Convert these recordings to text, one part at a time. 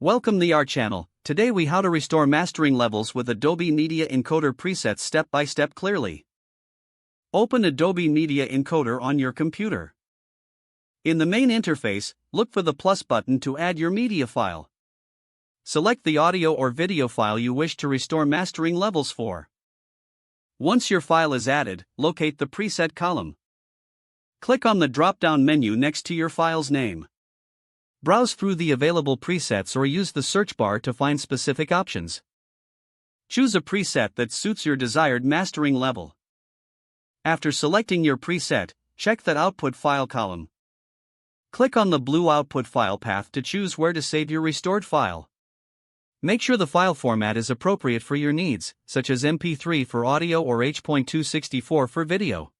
Welcome to our channel. Today we how to restore mastering levels with Adobe Media Encoder presets step by step clearly. Open Adobe Media Encoder on your computer. In the main interface, look for the plus button to add your media file. Select the audio or video file you wish to restore mastering levels for. Once your file is added, locate the preset column. Click on the drop-down menu next to your file's name. Browse through the available presets or use the search bar to find specific options. Choose a preset that suits your desired mastering level. After selecting your preset, check that output file column. Click on the blue output file path to choose where to save your restored file. Make sure the file format is appropriate for your needs, such as MP3 for audio or H.264 for video.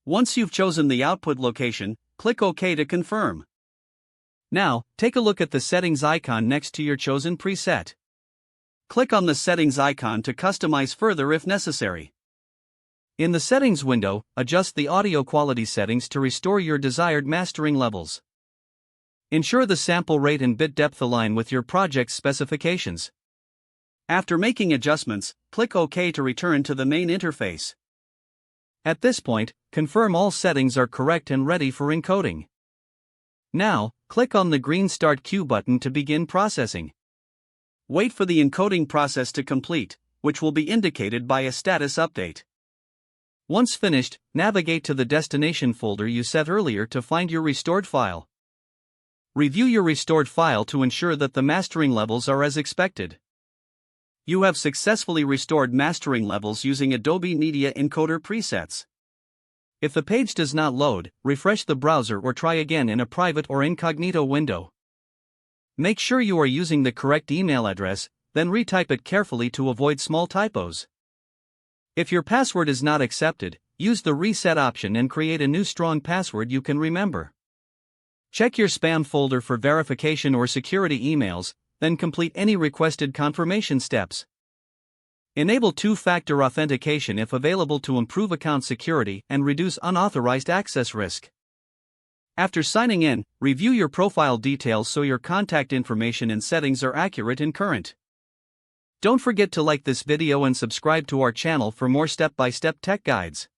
Once you've chosen the output location, click OK to confirm. Now, take a look at the settings icon next to your chosen preset. Click on the settings icon to customize further if necessary. In the settings window, adjust the audio quality settings to restore your desired mastering levels. Ensure the sample rate and bit depth align with your project's specifications. After making adjustments, click OK to return to the main interface. At this point, confirm all settings are correct and ready for encoding. Now, click on the green Start Queue button to begin processing. Wait for the encoding process to complete, which will be indicated by a status update. Once finished, navigate to the destination folder you set earlier to find your restored file. Review your restored file to ensure that the mastering levels are as expected. You have successfully restored mastering levels using Adobe Media Encoder presets. If the page does not load, refresh the browser or try again in a private or incognito window. Make sure you are using the correct email address, then retype it carefully to avoid small typos. If your password is not accepted, use the reset option and create a new strong password you can remember. Check your spam folder for verification or security emails, then complete any requested confirmation steps. Enable two-factor authentication if available to improve account security and reduce unauthorized access risk. After signing in, review your profile details so your contact information and settings are accurate and current. Don't forget to like this video and subscribe to our channel for more step-by-step tech guides.